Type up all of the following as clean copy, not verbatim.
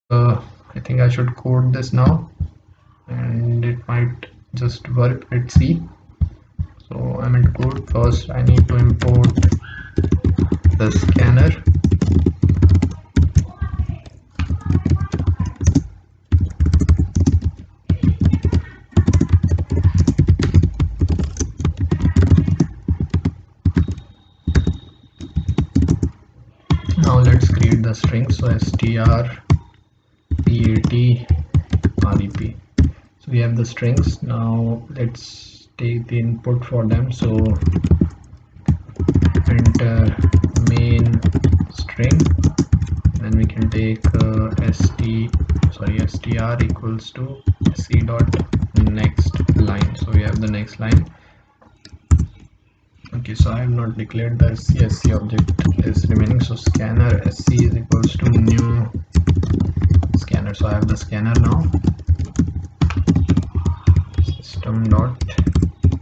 I think I should code this now, and it might just work. Let's see. So I'm in code. First I need to import the scanner. Now let's create the string. So str pat rep. So we have the strings. Now let's take the input for them. So enter main string, then we can take str equals to c dot next line. So we have the next line. Okay, so I have not declared the sc object is remaining. So scanner sc is equals to new scanner. So I have the scanner now. System dot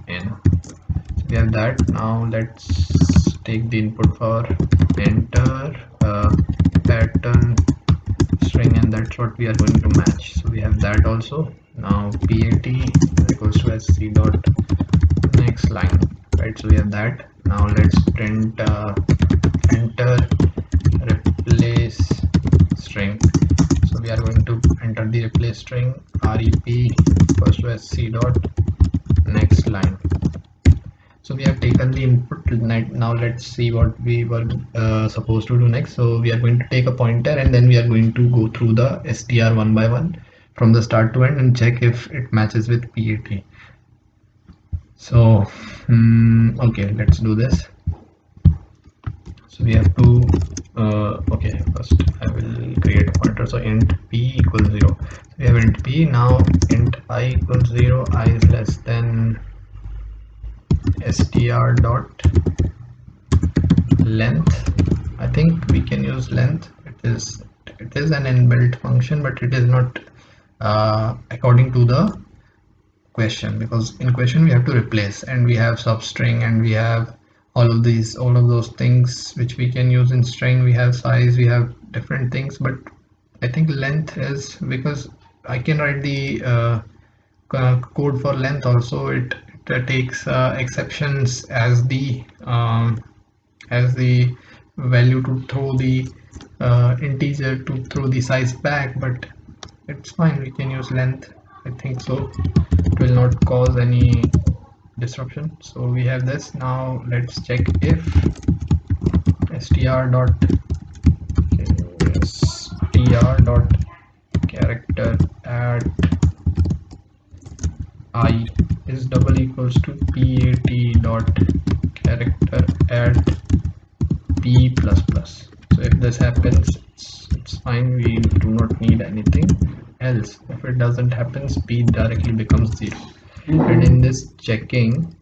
in. So we have that. Now let's take the input for enter pattern string, and that's what we are going to match. So we have that also. Now pat equals to sc dot next line, right? So we have that. Now let's print enter replace string. So we are going to enter the replace string rep equals to sc dot next line. So we have taken the input. Now let's see what we were supposed to do next. So we are going to take a pointer, and then we are going to go through the str one by one from the start to end and check if it matches with pat. So okay, let's do this. So we have to okay, first I will create a pointer. So int p equals 0. So we have int p. Now int I equals 0, I is less than str dot length. I think we can use length. It is an inbuilt function, but it is not according to the question, because in question we have to replace, and we have substring, and we have all of those things which we can use in string. We have size, we have different things, but I think length is, because I can write the code for length also. It takes exceptions as the value to throw the integer to throw the size back, but it's fine, we can use length. I think so it will not cause any disruption. So we have this. Now let's check if str dot character at I is double equals to pat dot character at p plus plus. So if this happens, it's fine, we do not need anything else. If it doesn't happen, p directly becomes 0. And in this checking,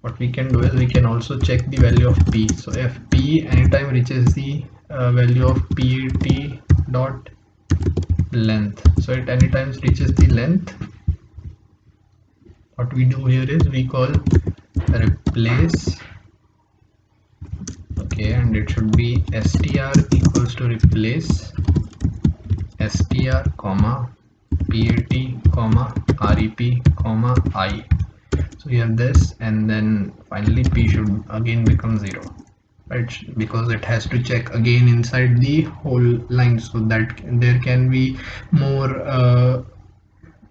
what we can do is we can also check the value of p. So if p anytime reaches the value of pat dot length, so it anytime reaches the length, what we do here is we call replace. Okay, and it should be str equals to replace str comma pat comma rep comma I. So you have this, and then finally p should again become 0, right? Because it has to check again inside the whole line, so that there can be more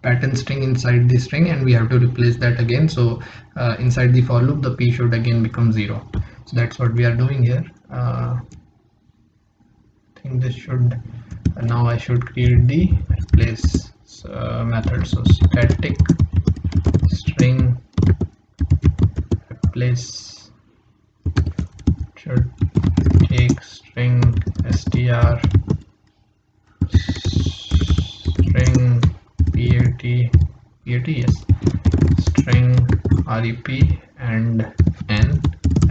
pattern string inside the string, and we have to replace that again. So inside the for loop, the p should again become 0. So that's what we are doing here. I think this should now I should create the replace method. So static string replace should take string str string pat yes, string rep and n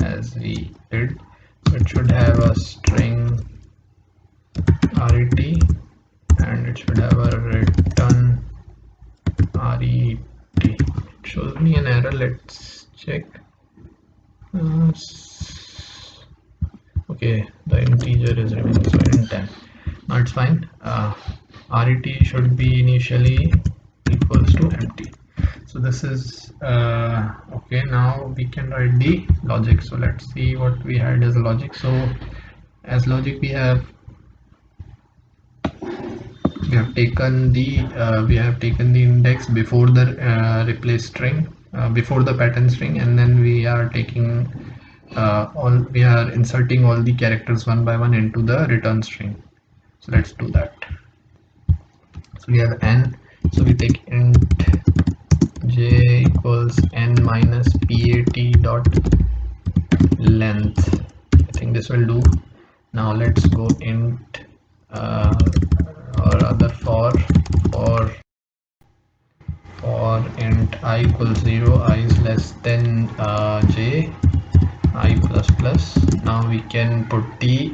as we did. So it should have a string ret, and it should have a return ret. It shows me an error. Let's check. Okay, the integer is remaining, so int 10. No, it's fine. Ret should be initially equals to empty. So this is okay. Now we can write the logic. So let's see what we had as logic. So as logic we have taken the index before the replace string, before the pattern string, and then we are taking all we are inserting all the characters one by one into the return string. So let's do that. So we have n, so we take int j equals n minus pat dot length. I think this will do. Now let's go int or rather for int I equals 0, I is less than j, I plus plus. Now we can put the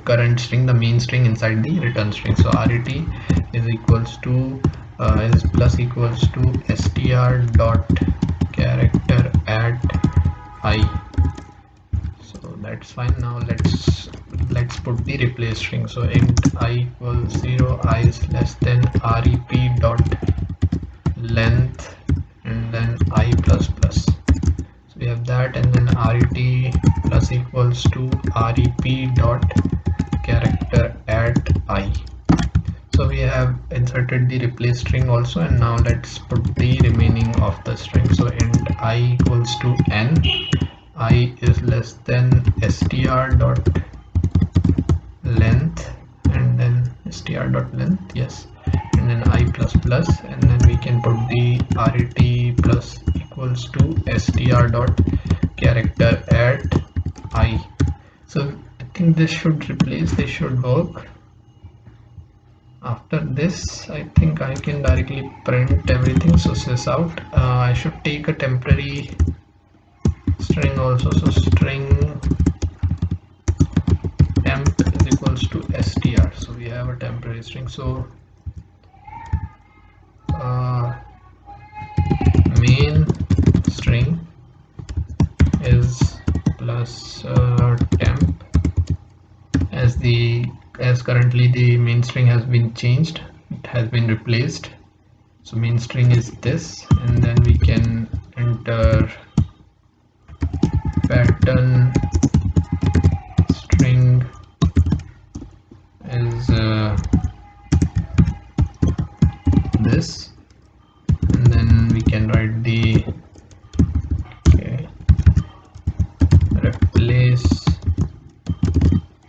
current string, the main string, inside the return string. So ret is equals to is plus equals to str dot character at I. So that's fine. Now let's put the replace string. So int I equals 0, I is less than rep dot length, and then I plus plus. So we have that, and then ret plus equals to rep dot character at I. So we have inserted the replace string also, and now let's put the remaining of the string. So int I equals to n, I is less than str dot length, and then str dot length, yes, and then I plus plus, and then we can put the ret plus equals to str dot character at I. So I think this should replace, this should work. After this I think I can directly print everything. So sys out, I should take a temporary string also. So string temp is equals to str. So we have a temporary string. So uh, main string is plus temp, as currently the main string has been changed, it has been replaced. So main string is this, and then we can enter pattern string is this, and then we can write the okay, replace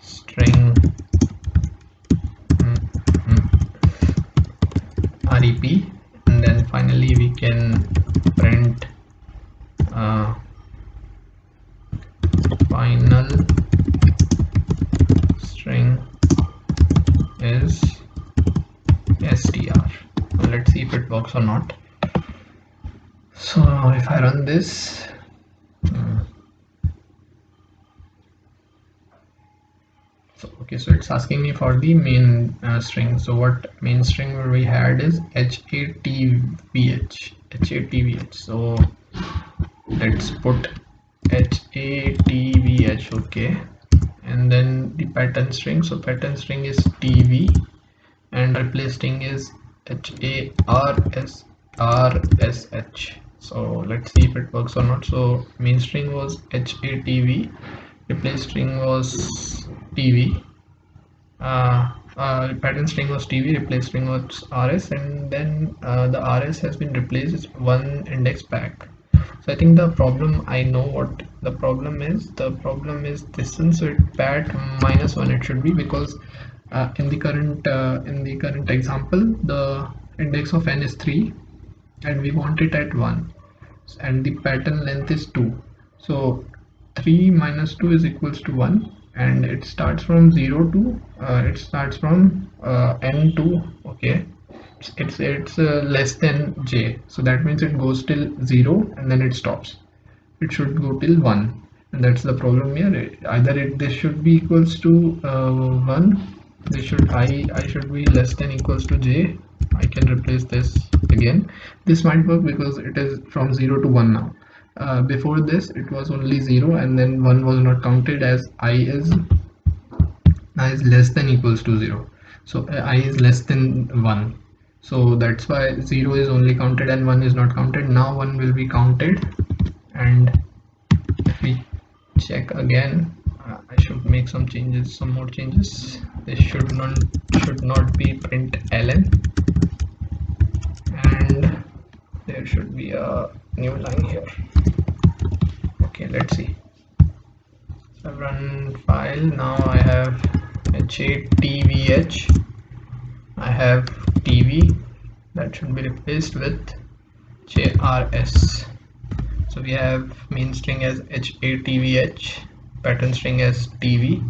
string rep, and then finally we can print final string is str. Let's see if it works or not. So if I run this, so okay, so it's asking me for the main string. So what main string we had is hatvh. So let's put hatvh, okay, and then the pattern string. So pattern string is tv, and replace string is harsh. So let's see if it works or not. So main string was hatv, replace string was tv, pattern string was tv, replace string was rs, and then the rs has been replaced one index back. So I think the problem, I know what the problem is. The problem is this one. So it pat -1 it should be, because in the current example the index of n is 3 and we want it at 1, and the pattern length is 2. So 3 minus 2 is equals to 1, and it starts from 0 to it starts from n2, okay. It's less than j, so that means it goes till 0 and then it stops. It should go till 1, and that's the problem here. Either this should be equals to 1, this should I should be less than equals to j. I can replace this again. This might work because it is from 0 to 1 now. Before this it was only 0, and then 1 was not counted, as I is less than equals to 0. So I is less than 1, so that's why 0 is only counted and 1 is not counted. Now 1 will be counted, and if we check again, I should make some more changes. This should not be print ln, and there should be a new line here. Okay, let's see. So run file. Now I have HATVH. I have TV, that should be replaced with JRS. So we have main string as HATVH, pattern string as TV,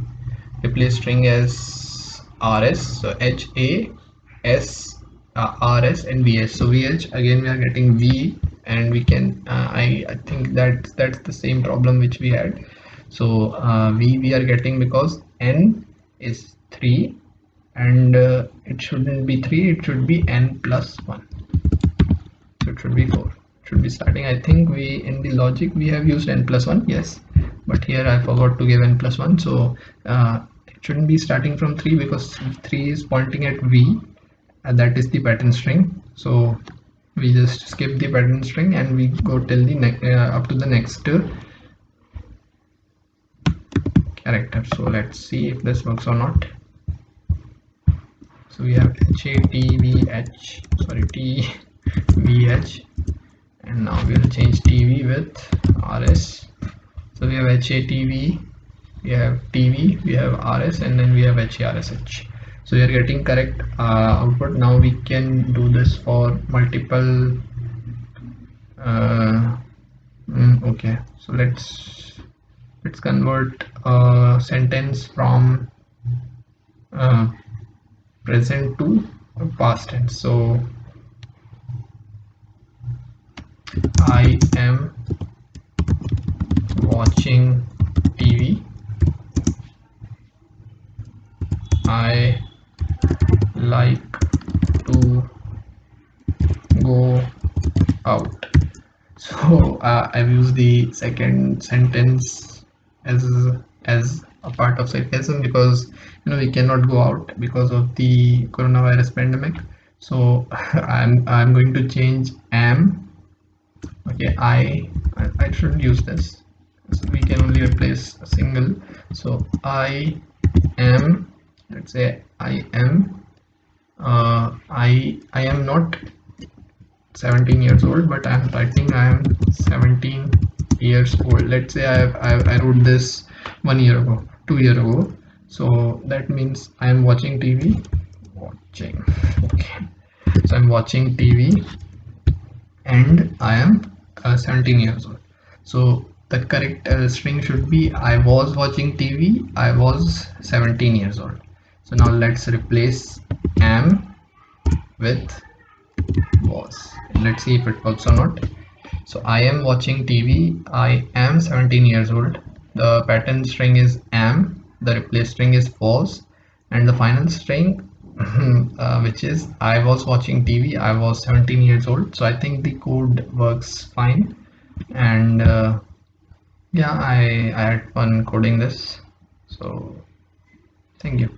replace string as RS. So HAS, RS and VH. So VH again we are getting V, and we can I think that's the same problem which we had. So V we are getting because N is 3, and it shouldn't be 3, it should be N plus 1. So it should be 4. It should be starting. I think we in the logic we have used N plus 1, yes, but here I forgot to give N plus 1. So it shouldn't be starting from 3 because 3 is pointing at V, and that is the pattern string. So we just skip the pattern string and we go till the next up to the next character. So let's see if this works or not. So we have HATVH, sorry, TVH, and now we'll change TV with RS. So we have HATV, we have TV, we have RS, and then we have HARSH. So we are getting correct output. Now we can do this for multiple. Okay, so let's convert a sentence from uh, present to past tense. So I am watching TV. I like to go out. So I've used the second sentence as as a part of sarcasm, because we cannot go out because of the coronavirus pandemic. So I'm going to change am. Okay, I shouldn't use this. So we can only replace a single. So I am, let's say I am, I am not 17 years old, but I'm writing I am 17 years old. Let's say I wrote this 1 year ago, 2 year ago. So that means I am watching TV. Watching. Okay. So I'm watching TV, and I am 17 years old. So the correct string should be I was watching TV. I was 17 years old. So now let's replace am with was. Let's see if it works or not. So I am watching TV. I am 17 years old. The pattern string is am. The replace string is was, and the final string, which is I was watching TV. I was 17 years old. So I think the code works fine, and yeah, I had fun coding this. So thank you.